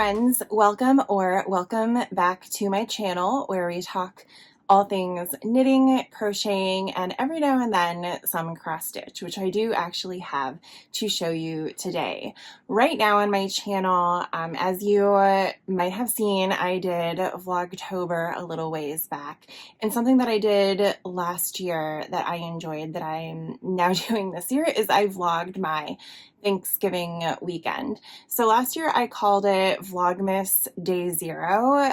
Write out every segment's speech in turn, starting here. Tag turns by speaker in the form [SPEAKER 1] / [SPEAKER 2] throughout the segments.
[SPEAKER 1] friends, welcome back to my channel where we talk all things knitting, crocheting, and every now and then some cross stitch, which I do actually have to show you today. Right now on my channel, as you might have seen, I did Vlogtober a little ways back, and something that I did last year that I enjoyed that I'm now doing this year is I vlogged my Thanksgiving weekend. So last year I called it Vlogmas Day 0.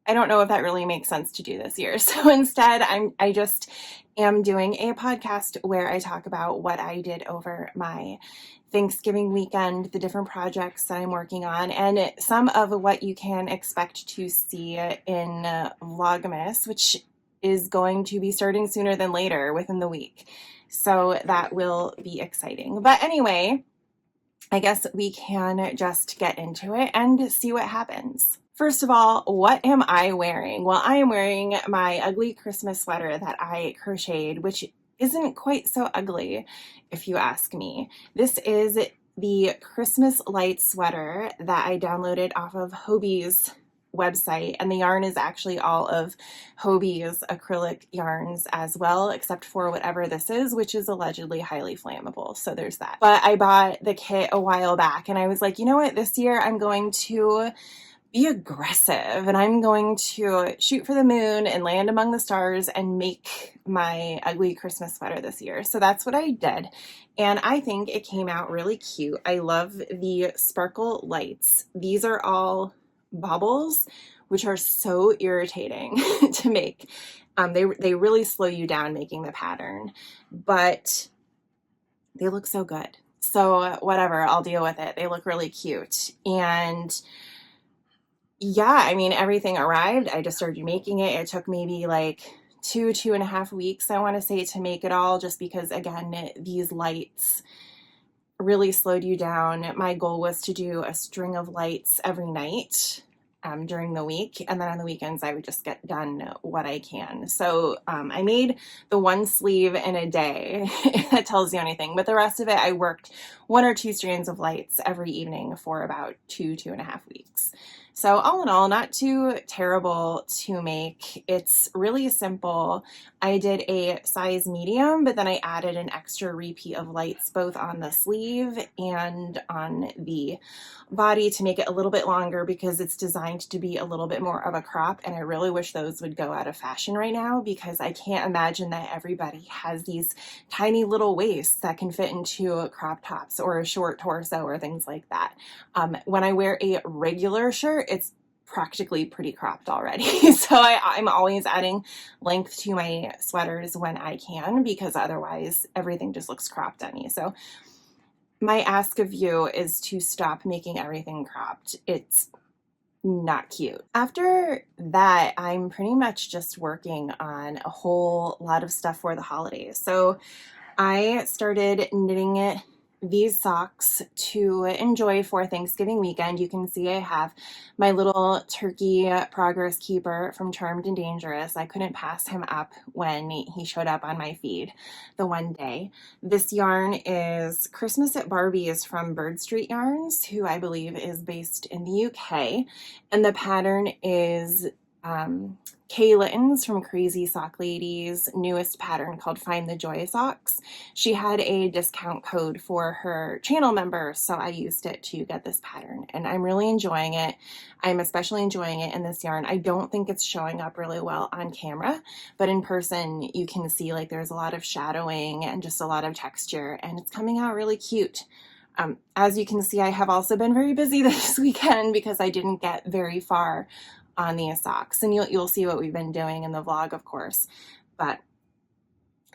[SPEAKER 1] I don't know if that really makes sense to do this year. So instead, I just am doing a podcast where I talk about what I did over my Thanksgiving weekend, the different projects that I'm working on, and some of what you can expect to see in Vlogmas, which is going to be starting sooner than later within the week. So that will be exciting. But anyway, I guess we can just get into it and see what happens. First of all, what am I wearing? Well, I am wearing my ugly Christmas sweater that I crocheted, which isn't quite so ugly, if you ask me. This is the Christmas light sweater that I downloaded off of Hobie's website, and the yarn is actually all of Hobie's acrylic yarns as well, except for whatever this is, which is allegedly highly flammable. So there's that. But I bought the kit a while back, and I was like, you know what? This year I'm going to be aggressive, and I'm going to shoot for the moon and land among the stars and make my ugly Christmas sweater this year. So that's what I did, and I think it came out really cute. I love the sparkle lights. These are all bubbles, which are so irritating to make. They really slow you down making the pattern, but they look so good. So whatever, I'll deal with it. They look really cute. And yeah, I mean, everything arrived. I just started making it. It took maybe like 2.5 weeks, I want to say, to make it all, just because, again, these lights really slowed you down. My goal was to do a string of lights every night during the week, and then on the weekends I would just get done what I can. So I made the one sleeve in a day, if that tells you anything, but the rest of it I worked 1 or 2 strands of lights every evening for about 2.5 weeks. So all in all, not too terrible to make. It's really simple. I did a size medium, but then I added an extra repeat of lights both on the sleeve and on the body to make it a little bit longer, because it's designed to be a little bit more of a crop, and I really wish those would go out of fashion right now, because I can't imagine that everybody has these tiny little waists that can fit into crop tops or a short torso or things like that. When I wear a regular shirt, it's practically pretty cropped already. So I'm always adding length to my sweaters when I can, because otherwise everything just looks cropped on me. So my ask of you is to stop making everything cropped. It's not cute. After that, I'm pretty much just working on a whole lot of stuff for the holidays. So I started knitting these socks to enjoy for Thanksgiving weekend. You can see I have my little turkey progress keeper from Charmed and Dangerous. I couldn't pass him up when he showed up on my feed the one day. This yarn is Christmas at Barbie's from Bird Street Yarns, who I believe is based in the UK. And the pattern is K-Littens from Crazy Sock Lady's newest pattern called Find the Joy Socks. She had a discount code for her channel members, so I used it to get this pattern, and I'm really enjoying it. I'm especially enjoying it in this yarn. I don't think it's showing up really well on camera, but in person you can see like there's a lot of shadowing and just a lot of texture, and it's coming out really cute. As you can see, I have also been very busy this weekend because I didn't get very far on these socks, and you'll see what we've been doing in the vlog, of course, but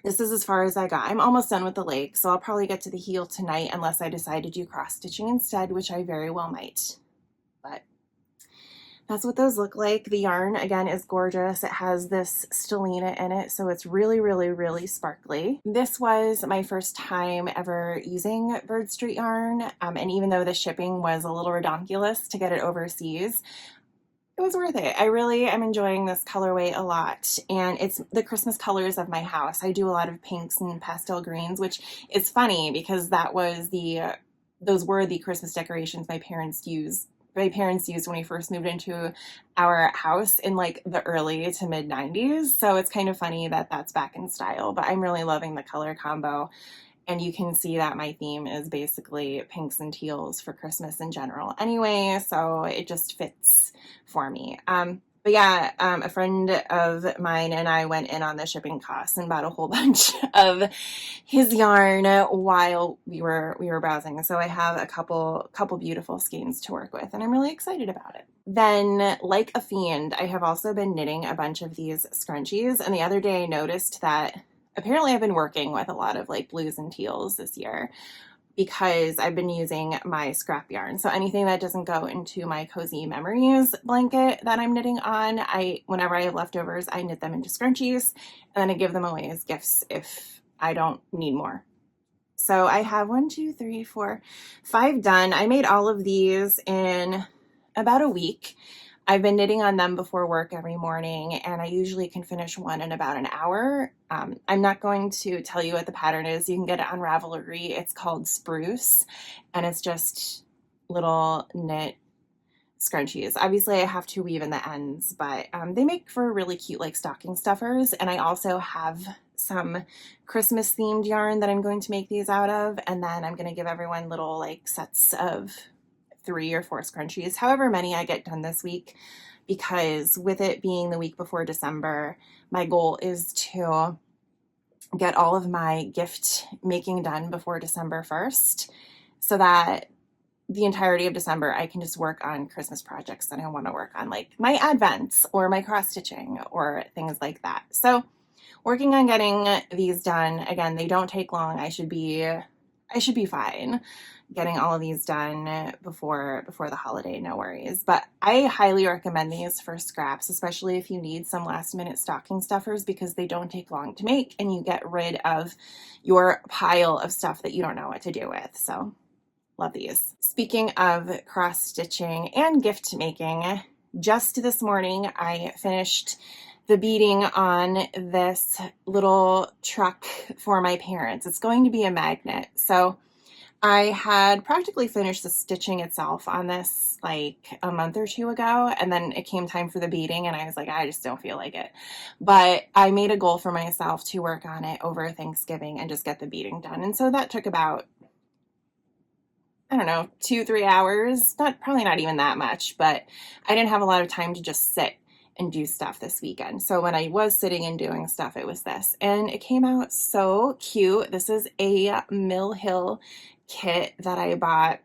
[SPEAKER 1] this is as far as I got. I'm almost done with the leg, so I'll probably get to the heel tonight unless I decide to do cross stitching instead, which I very well might. But that's what those look like. The yarn, again, is gorgeous. It has this stellina in it, so it's really, really, really sparkly. This was my first time ever using Bird Street yarn, and even though the shipping was a little redonkulous to get it overseas, it was worth it. I really am enjoying this colorway a lot, and it's the Christmas colors of my house. I do a lot of pinks and pastel greens, which is funny because those were the Christmas decorations my parents used my parents used when we first moved into our house in like the early to mid 90s. So it's kind of funny that that's back in style, but I'm really loving the color combo. And you can see that my theme is basically pinks and teals for Christmas in general anyway, so it just fits for me. But yeah, a friend of mine and I went in on the shipping costs and bought a whole bunch of his yarn while we were browsing. So I have a couple beautiful skeins to work with, and I'm really excited about it. Then, like a fiend, I have also been knitting a bunch of these scrunchies, and the other day I noticed that apparently I've been working with a lot of like blues and teals this year, because I've been using my scrap yarn. So anything that doesn't go into my Cozy Memories blanket that I'm knitting on, whenever I have leftovers, I knit them into scrunchies, and then I give them away as gifts if I don't need more. So I have 1, 2, 3, 4, 5 done. I made all of these in about a week. I've been knitting on them before work every morning, and I usually can finish one in about an hour. I'm not going to tell you what the pattern is. You can get it on Ravelry. It's called Spruce, and it's just little knit scrunchies. Obviously, I have to weave in the ends, but they make for really cute like stocking stuffers. And I also have some Christmas themed yarn that I'm going to make these out of, and then I'm going to give everyone little like sets of 3 or 4 scrunchies, however many I get done this week, because with it being the week before December, my goal is to get all of my gift making done before December 1st, so that the entirety of December I can just work on Christmas projects that I want to work on, like my advents or my cross stitching or things like that. So working on getting these done. Again, they don't take long. I should be fine getting all of these done before the holiday, no worries. But I highly recommend these for scraps, especially if you need some last minute stocking stuffers, because they don't take long to make and you get rid of your pile of stuff that you don't know what to do with. So love these. Speaking of cross stitching and gift making, just this morning I finished the beading on this little truck for my parents. It's going to be a magnet. So I had practically finished the stitching itself on this like a month or 2 ago, and then it came time for the beading and I was like, I just don't feel like it. But I made a goal for myself to work on it over Thanksgiving and just get the beading done. And so that took about, I don't know, 2-3 hours. Probably not even that much, but I didn't have a lot of time to just sit and do stuff this weekend. So when I was sitting and doing stuff, it was this, and it came out so cute. This is a Mill Hill kit that I bought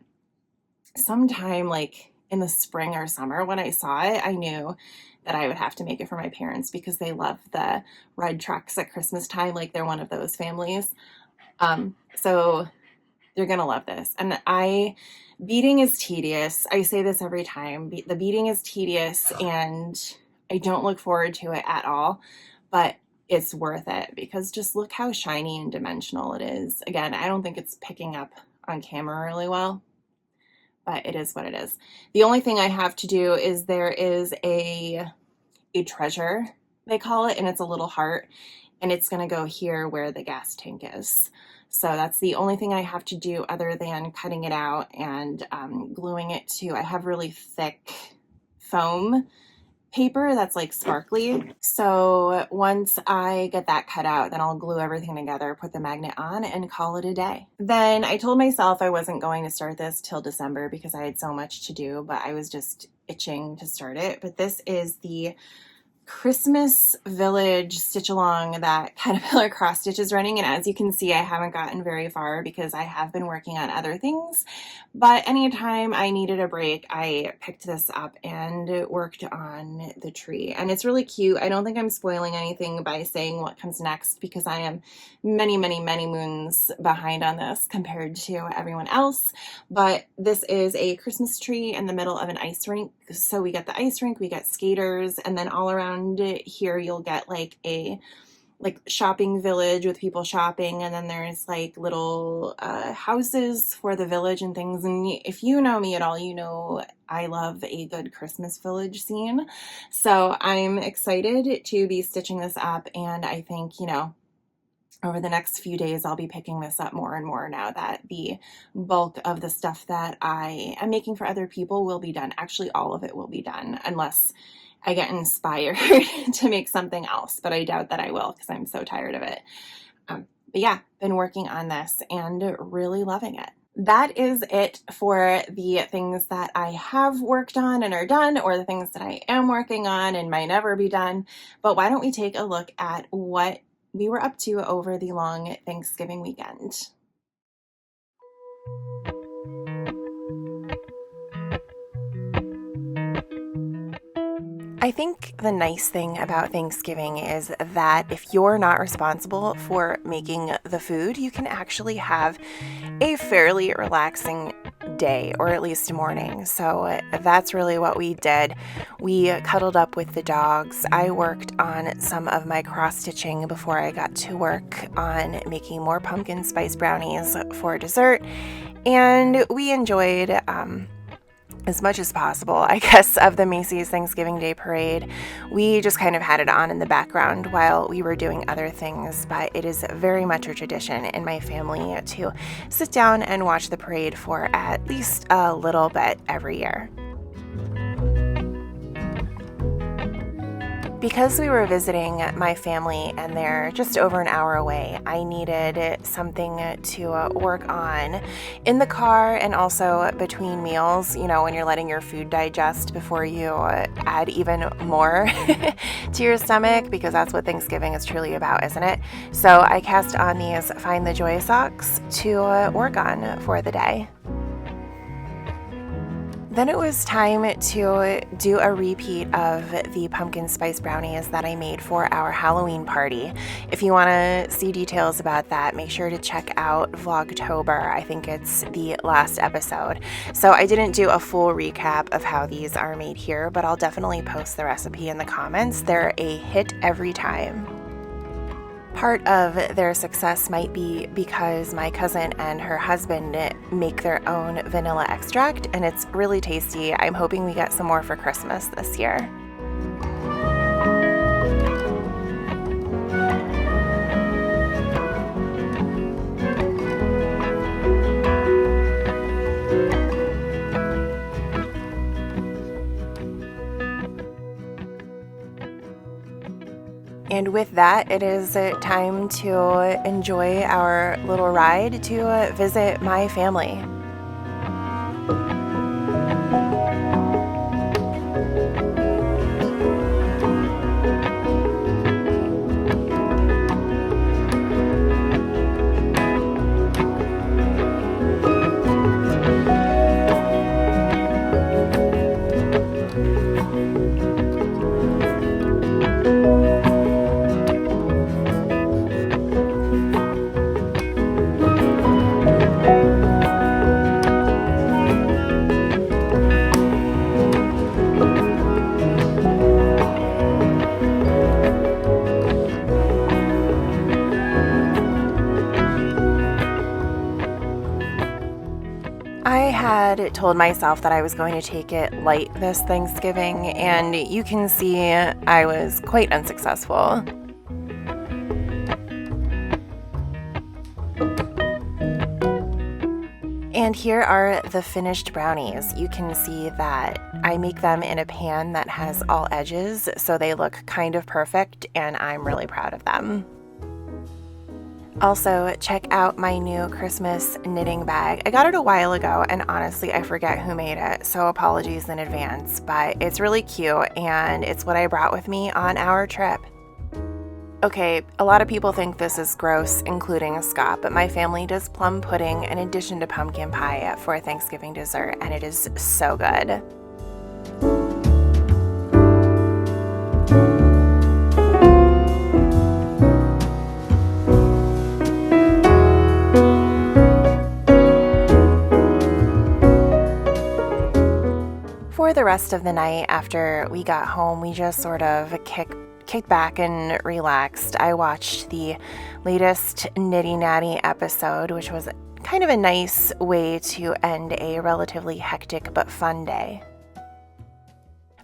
[SPEAKER 1] sometime like in the spring or summer. When I saw it, I knew that I would have to make it for my parents because they love the red trucks at Christmas time. Like they're one of those families. So they're gonna love this. And beading is tedious. I say this every time. The beading is tedious and I don't look forward to it at all, but it's worth it because just look how shiny and dimensional it is. Again, I don't think it's picking up on camera really well, but it is what it is. The only thing I have to do is there is a treasure, they call it, and it's a little heart, and it's going to go here where the gas tank is. So that's the only thing I have to do other than cutting it out and gluing it to, I have really thick foam paper that's like sparkly. So once I get that cut out, then I'll glue everything together, put the magnet on, and call it a day. Then I told myself I wasn't going to start this till December because I had so much to do, but I was just itching to start it. But this is the Christmas Village stitch along that Caterpillar cross stitch is running, and as you can see, I haven't gotten very far because I have been working on other things, but anytime I needed a break, I picked this up and worked on the tree, and it's really cute. I don't think I'm spoiling anything by saying what comes next because I am many moons behind on this compared to everyone else, but this is a Christmas tree in the middle of an ice rink. So we get the ice rink, we get skaters, and then all around here you'll get like a shopping village with people shopping, and then there's like little houses for the village and things. And if you know me at all, you know I love a good Christmas village scene. So I'm excited to be stitching this up, and I think, you know, over the next few days, I'll be picking this up more and more now that the bulk of the stuff that I am making for other people will be done. Actually, all of it will be done unless I get inspired to make something else, but I doubt that I will because I'm so tired of it. But yeah, been working on this and really loving it. That is it for the things that I have worked on and are done, or the things that I am working on and might never be done. But why don't we take a look at what we were up to over the long Thanksgiving weekend. I think the nice thing about Thanksgiving is that if you're not responsible for making the food, you can actually have a fairly relaxing day, or at least morning. So that's really what we did. We cuddled up with the dogs. I worked on some of my cross stitching before I got to work on making more pumpkin spice brownies for dessert, and we enjoyed as much as possible, I guess, of the Macy's Thanksgiving Day Parade. We just kind of had it on in the background while we were doing other things, but it is very much a tradition in my family to sit down and watch the parade for at least a little bit every year. Because we were visiting my family and they're just over an hour away, I needed something to work on in the car and also between meals, you know, when you're letting your food digest before you add even more to your stomach, because that's what Thanksgiving is truly about, isn't it? So I cast on these Find the Joy socks to work on for the day. Then it was time to do a repeat of the pumpkin spice brownies that I made for our Halloween party. If you want to see details about that, make sure to check out Vlogtober. I think it's the last episode. So I didn't do a full recap of how these are made here, but I'll definitely post the recipe in the comments. They're a hit every time. Part of their success might be because my cousin and her husband make their own vanilla extract, and it's really tasty. I'm hoping we get some more for Christmas this year. And with that, it is time to enjoy our little ride to visit my family. I had told myself that I was going to take it light this Thanksgiving, and you can see I was quite unsuccessful. And here are the finished brownies. You can see that I make them in a pan that has all edges, so they look kind of perfect, and I'm really proud of them. Also, check out my new Christmas knitting bag. I got it a while ago, and honestly, I forget who made it, so apologies in advance, but it's really cute, and it's what I brought with me on our trip. Okay, a lot of people think this is gross, including Scott, but my family does plum pudding in addition to pumpkin pie for Thanksgiving dessert, and it is so good. For the rest of the night after we got home, we just sort of kicked back and relaxed. I watched the latest Nitty Natty episode, which was kind of a nice way to end a relatively hectic but fun day.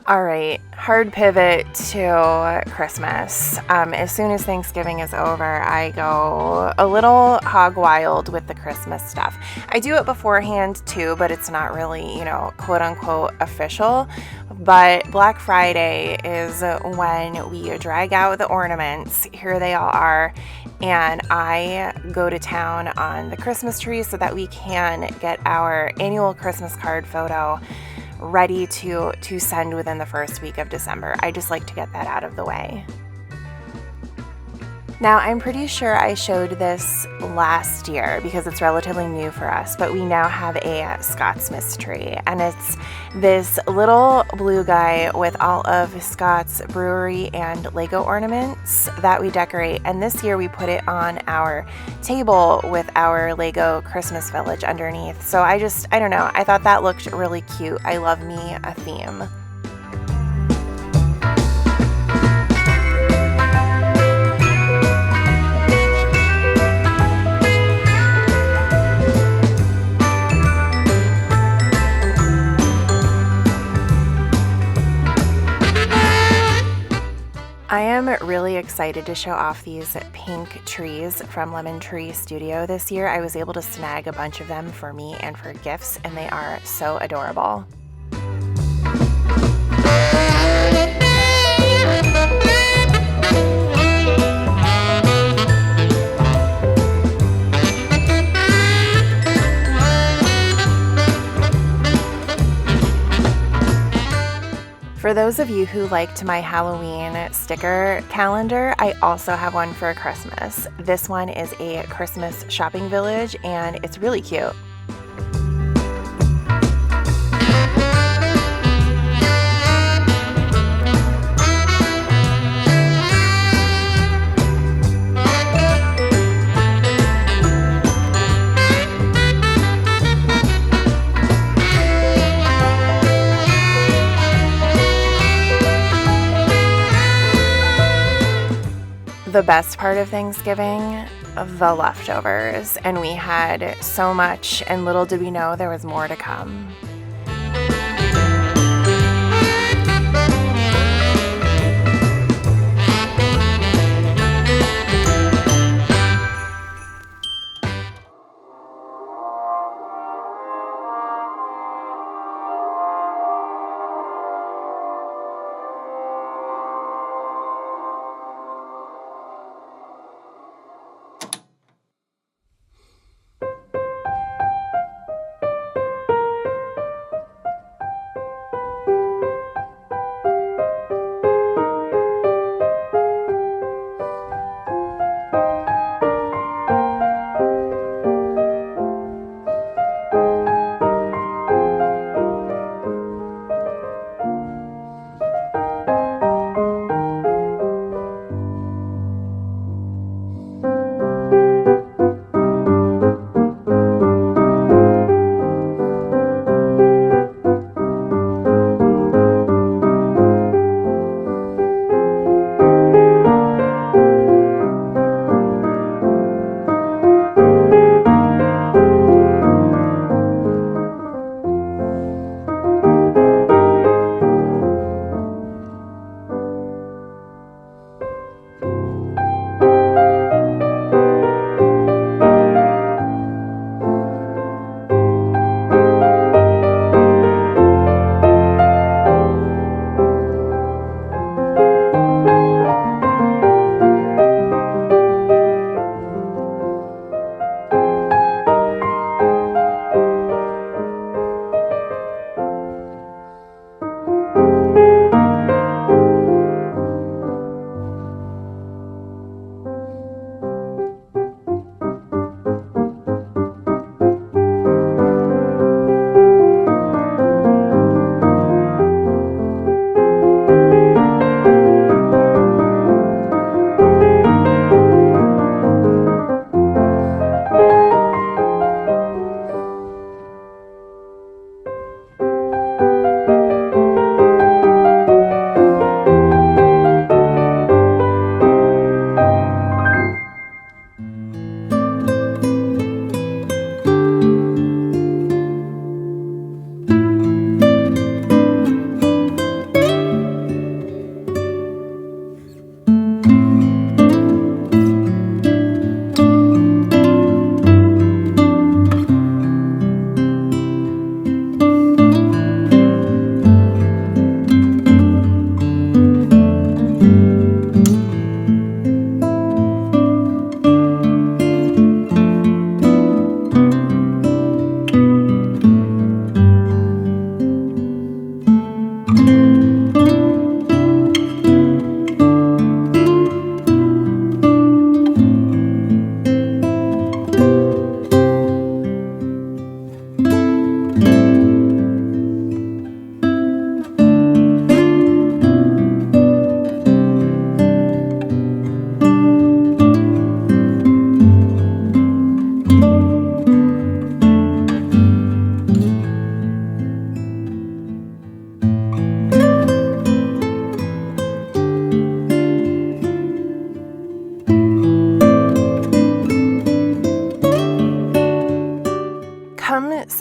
[SPEAKER 1] All right, hard pivot to Christmas. As soon as Thanksgiving is over, I go a little hog wild with the Christmas stuff. I do it beforehand too, but it's not really, you know, quote unquote official. But Black Friday is when we drag out the ornaments. Here they all are. And I go to town on the Christmas tree so that we can get our annual Christmas card photo ready to send within the first week of December. I just like to get that out of the way. Now, I'm pretty sure I showed this last year because it's relatively new for us, but we now have a Scotsmas tree, and it's this little blue guy with all of Scott's brewery and Lego ornaments that we decorate, and this year we put it on our table with our Lego Christmas village underneath. So I don't know, I thought that looked really cute. I love me a theme. I am really excited to show off these pink trees from Lemon Tree Studio this year. I was able to snag a bunch of them for me and for gifts, and they are so adorable. For those of you who liked my Halloween sticker calendar, I also have one for Christmas. This one is a Christmas shopping village, and it's really cute. The best part of Thanksgiving, the leftovers, and we had so much, and little did we know there was more to come.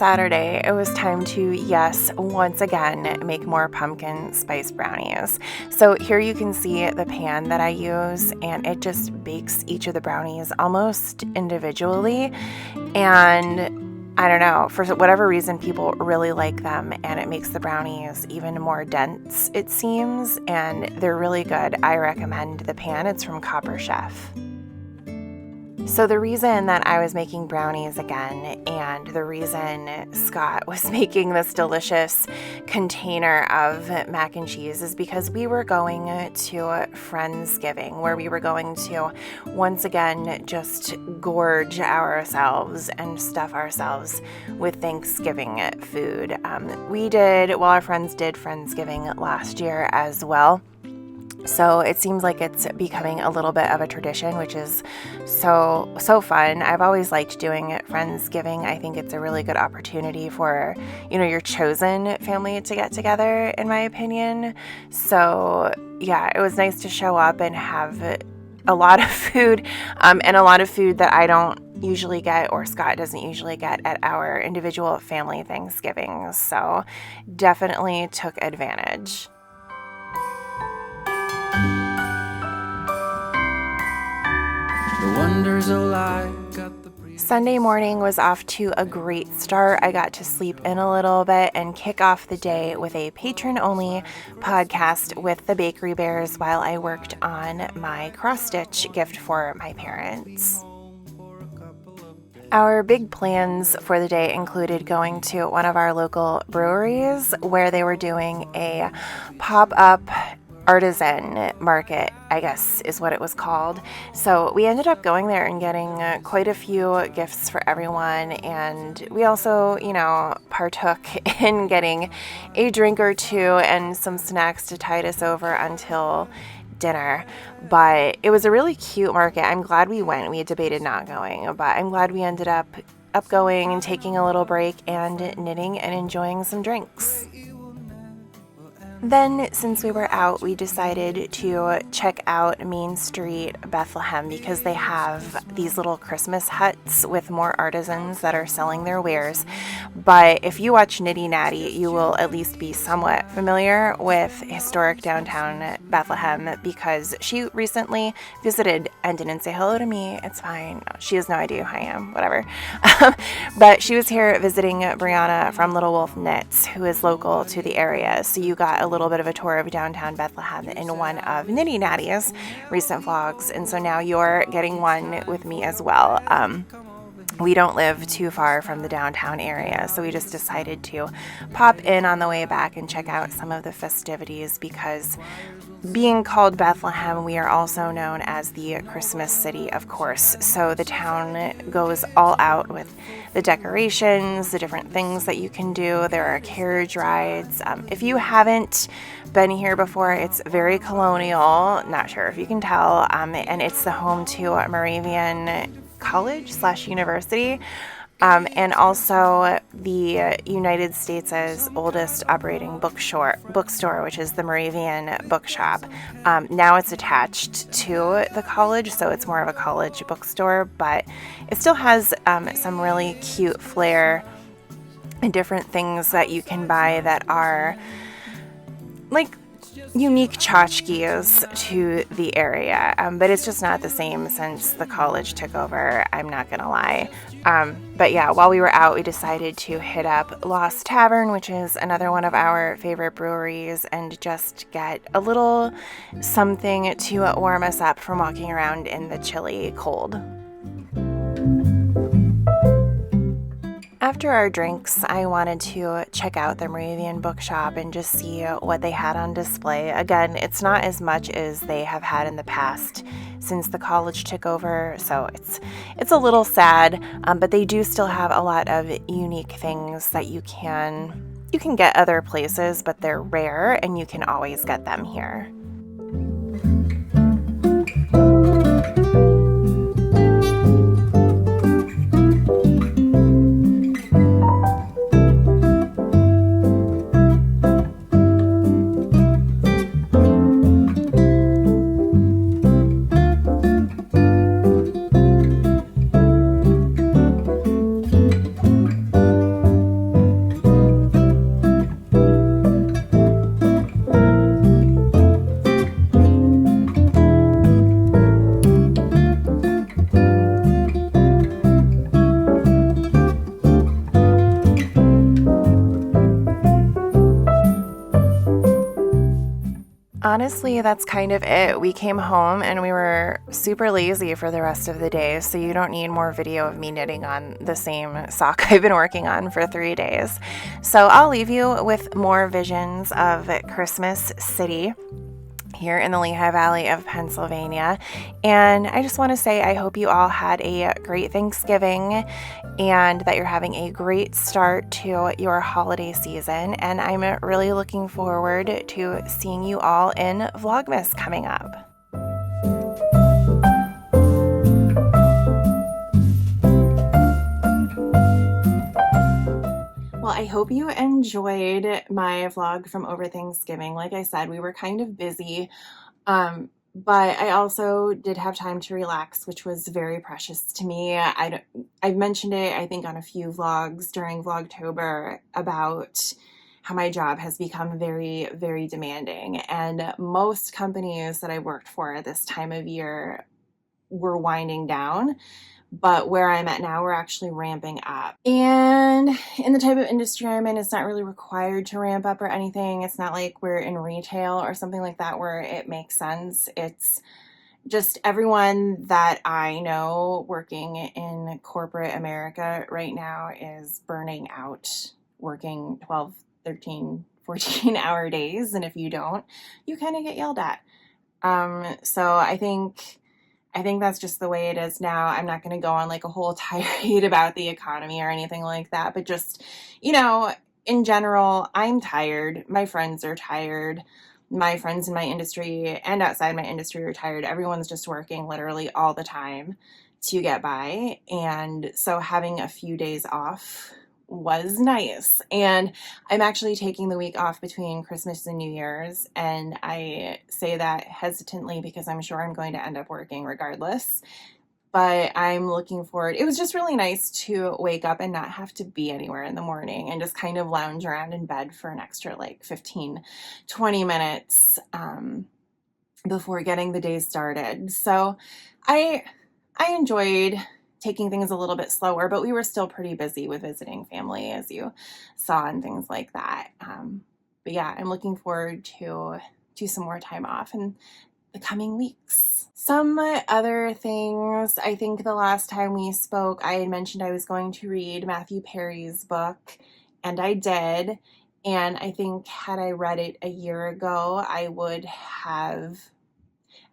[SPEAKER 1] Saturday, it was time to, yes, once again, make more pumpkin spice brownies. So here you can see the pan that I use, and it just bakes each of the brownies almost individually. And I don't know, for whatever reason, people really like them, and it makes the brownies even more dense, it seems, and they're really good. I recommend the pan. It's from Copper Chef. So the reason that I was making brownies again, and the reason Scott was making this delicious container of mac and cheese, is because we were going to Friendsgiving, where we were going to once again just gorge ourselves and stuff ourselves with Thanksgiving food. Our friends did Friendsgiving last year as well. So it seems like it's becoming a little bit of a tradition, which is so fun. I've always liked doing Friendsgiving. I think it's a really good opportunity for, your chosen family to get together, in my opinion. So yeah, it was nice to show up and have a lot of food, and a lot of food that I don't usually get, or Scott doesn't usually get, at our individual family Thanksgivings. So definitely took advantage. Sunday morning was off to a great start. I got to sleep in a little bit and kick off the day with a patron-only podcast with the Bakery Bears while I worked on my cross-stitch gift for my parents. Our big plans for the day included going to one of our local breweries where they were doing a pop-up artisan market, I guess is what it was called. So we ended up going there and getting quite a few gifts for everyone, and we also, partook in getting a drink or two and some snacks to tide us over until dinner. But it was a really cute market. I'm glad we went. We had debated not going, but I'm glad we ended up going and taking a little break and knitting and enjoying some drinks. Then, since we were out, we decided to check out Main Street, Bethlehem, because they have these little Christmas huts with more artisans that are selling their wares. But if you watch Nitty Natty, you will at least be somewhat familiar with historic downtown Bethlehem, because she recently visited and didn't say hello to me. It's fine. She has no idea who I am. Whatever. But she was here visiting Brianna from Little Wolf Knits, who is local to the area. So you got a little bit of a tour of downtown Bethlehem in one of Nitty Natty's recent vlogs, and so now you're getting one with me as well. We don't live too far from the downtown area, so we just decided to pop in on the way back and check out some of the festivities, because being called Bethlehem, we are also known as the Christmas city, of course. So the town goes all out with the decorations, the different things that you can do. There are carriage rides. If you haven't been here before, it's very colonial. Not sure if you can tell. And it's the home to Moravian College/University. And also the United States' oldest operating bookstore, which is the Moravian Bookshop. Now it's attached to the college, so it's more of a college bookstore, but it still has some really cute flair and different things that you can buy that are like unique tchotchkes to the area, but it's just not the same since the college took over, I'm not gonna lie. But yeah, while we were out, we decided to hit up Lost Tavern, which is another one of our favorite breweries, and just get a little something to warm us up from walking around in the chilly cold. After our drinks, I wanted to check out the Moravian Bookshop and just see what they had on display. Again, it's not as much as they have had in the past since the college took over, so it's a little sad, but they do still have a lot of unique things that you can get other places, but they're rare and you can always get them here. honestly, that's kind of it. We came home and we were super lazy for the rest of the day, so you don't need more video of me knitting on the same sock I've been working on for 3 days. So I'll leave you with more visions of Christmas City here in the Lehigh Valley of Pennsylvania. And I just want to say I hope you all had a great Thanksgiving and that you're having a great start to your holiday season. And I'm really looking forward to seeing you all in Vlogmas coming up. Well, I hope you enjoyed my vlog from over Thanksgiving. Like I said, we were kind of busy, but I also did have time to relax, which was very precious to me. I've mentioned it, I think, on a few vlogs during Vlogtober about how my job has become very, very demanding. And most companies that I worked for at this time of year were winding down. But where I'm at now, we're actually ramping up. And in the type of industry I'm in, it's not really required to ramp up or anything. It's not like we're in retail or something like that where it makes sense. It's just everyone that I know working in corporate America right now is burning out, working 12, 13, 14-hour days. And if you don't, you kind of get yelled at. So I think that's just the way it is now. I'm not going to go on like a whole tirade about the economy or anything like that, but just, in general, I'm tired. My friends are tired. My friends in my industry and outside my industry are tired. Everyone's just working literally all the time to get by. And so having a few days off was nice. And I'm actually taking the week off between Christmas and New Year's, and I say that hesitantly because I'm sure I'm going to end up working regardless. But I'm looking forward. It was just really nice to wake up and not have to be anywhere in the morning and just kind of lounge around in bed for an extra like 15, 20 minutes before getting the day started. So I enjoyed taking things a little bit slower, but we were still pretty busy with visiting family, as you saw, and things like that. But yeah, I'm looking forward to some more time off in the coming weeks. Some other things, I think the last time we spoke, I had mentioned I was going to read Matthew Perry's book, and I did. And I think had I read it a year ago, I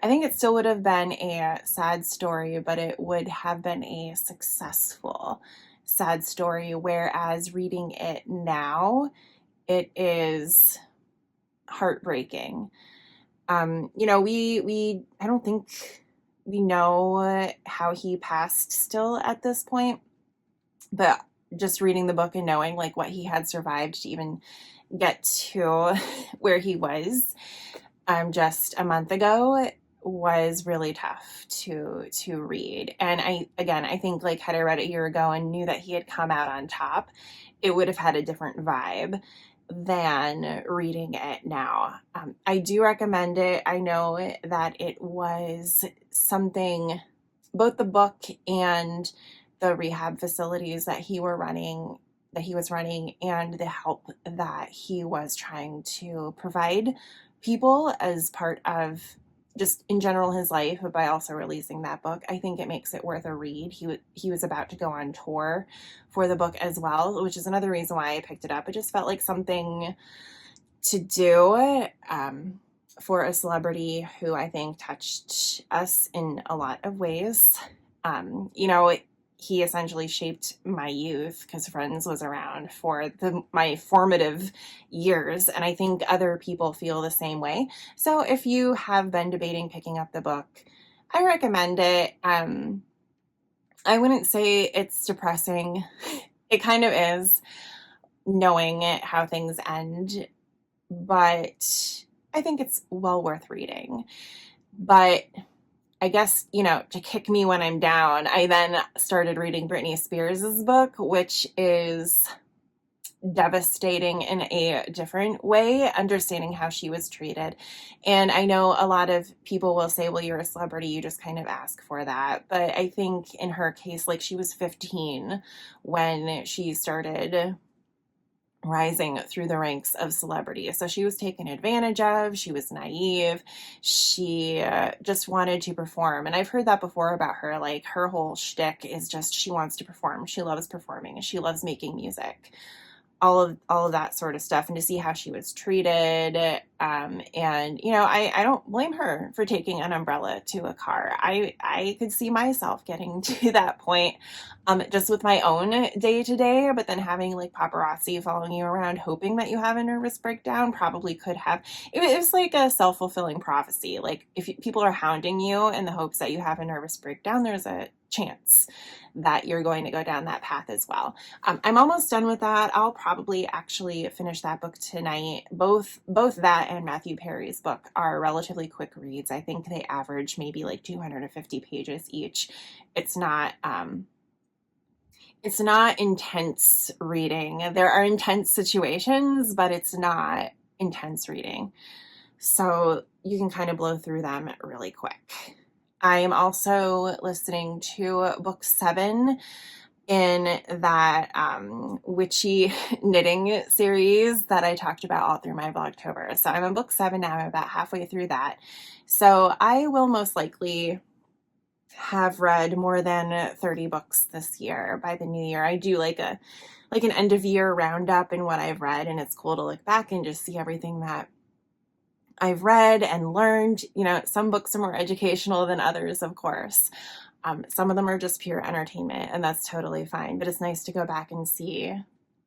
[SPEAKER 1] think it still would have been a sad story, but it would have been a successful sad story. Whereas reading it now, it is heartbreaking. I don't think we know how he passed still at this point, but just reading the book and knowing like what he had survived to even get to where he was just a month ago was really tough to read. And I think like had I read it a year ago and knew that he had come out on top, it would have had a different vibe than reading it now. I do recommend it. I know that it was something, both the book and the rehab facilities that he was running, and the help that he was trying to provide people as part of just in general his life, but by also releasing that book, I think it makes it worth a read. He was about to go on tour for the book as well, which is another reason why I picked it up. It just felt like something to do for a celebrity who I think touched us in a lot of ways. He essentially shaped my youth because Friends was around for my formative years, and I think other people feel the same way. So if you have been debating picking up the book, I recommend it. I wouldn't say it's depressing. It kind of is, knowing how things end, but I think it's well worth reading. But I guess, to kick me when I'm down, I then started reading Britney Spears' book, which is devastating in a different way, understanding how she was treated. And I know a lot of people will say, well, you're a celebrity, you just kind of ask for that. But I think in her case, like, she was 15 when she started rising through the ranks of celebrity. So she was taken advantage of. She was naive. She just wanted to perform. And I've heard that before about her. Like, her whole shtick is just she wants to perform. She loves performing. She loves making music. All of that sort of stuff, and to see how she was treated. And you know, I don't blame her for taking an umbrella to a car. I could see myself getting to that point, just with my own day to day, but then having like paparazzi following you around hoping that you have a nervous breakdown probably could have. It was like a self-fulfilling prophecy. Like, if people are hounding you in the hopes that you have a nervous breakdown, there's a chance that you're going to go down that path as well. I'm almost done with that. I'll probably actually finish that book tonight. Both that and Matthew Perry's book are relatively quick reads. I think they average maybe like 250 pages each. It's not intense reading. There are intense situations, but it's not intense reading. So you can kind of blow through them really quick. I am also listening to book 7 in that witchy knitting series that I talked about all through my Vlogtober. So I'm in book 7 now. I'm about halfway through that. So I will most likely have read more than 30 books this year by the new year. I do like an end of year roundup in what I've read, and it's cool to look back and just see everything that I've read and learned. You know, some books are more educational than others, of course. Some of them are just pure entertainment, and that's totally fine. But it's nice to go back and see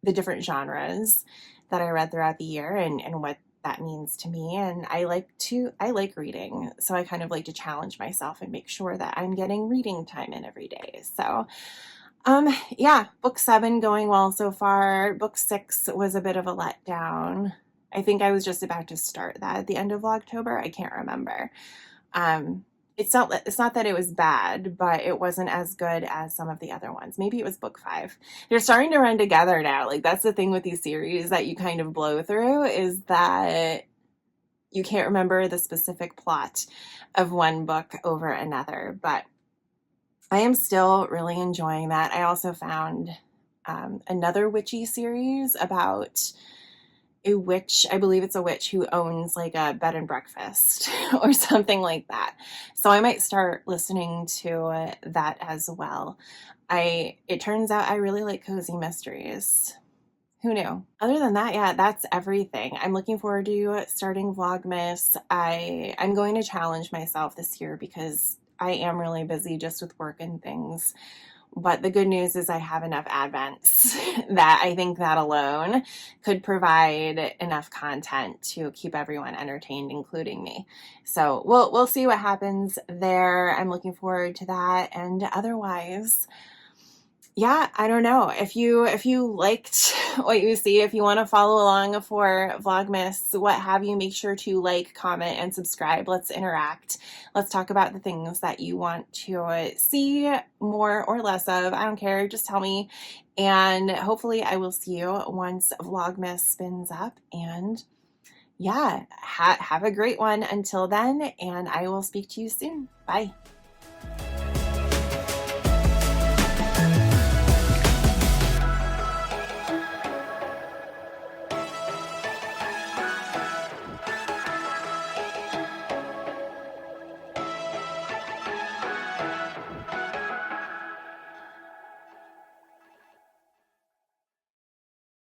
[SPEAKER 1] the different genres that I read throughout the year and what that means to me. And I like reading, so I kind of like to challenge myself and make sure that I'm getting reading time in every day. So yeah, book 7 going well so far. Book 6 was a bit of a letdown. I think I was just about to start that at the end of Vlogtober. I can't remember. It's not that it was bad, but it wasn't as good as some of the other ones. Maybe it was book 5. They're starting to run together now. Like, that's the thing with these series that you kind of blow through, is that you can't remember the specific plot of one book over another. But I am still really enjoying that. I also found another witchy series about a witch. I believe it's a witch who owns like a bed and breakfast or something like that. So I might start listening to that as well. It turns out I really like cozy mysteries. Who knew? Other than that, yeah, that's everything. I'm looking forward to starting Vlogmas. I'm going to challenge myself this year because I am really busy just with work and things. But the good news is I have enough advents that I think that alone could provide enough content to keep everyone entertained, including me. So we'll see what happens there. I'm looking forward to that. And otherwise, yeah, I don't know. If you liked what you see, if you want to follow along for Vlogmas, what have you, make sure to like, comment, and subscribe. Let's interact. Let's talk about the things that you want to see more or less of. I don't care. Just tell me. And hopefully I will see you once Vlogmas spins up. And yeah, have a great one until then. And I will speak to you soon. Bye.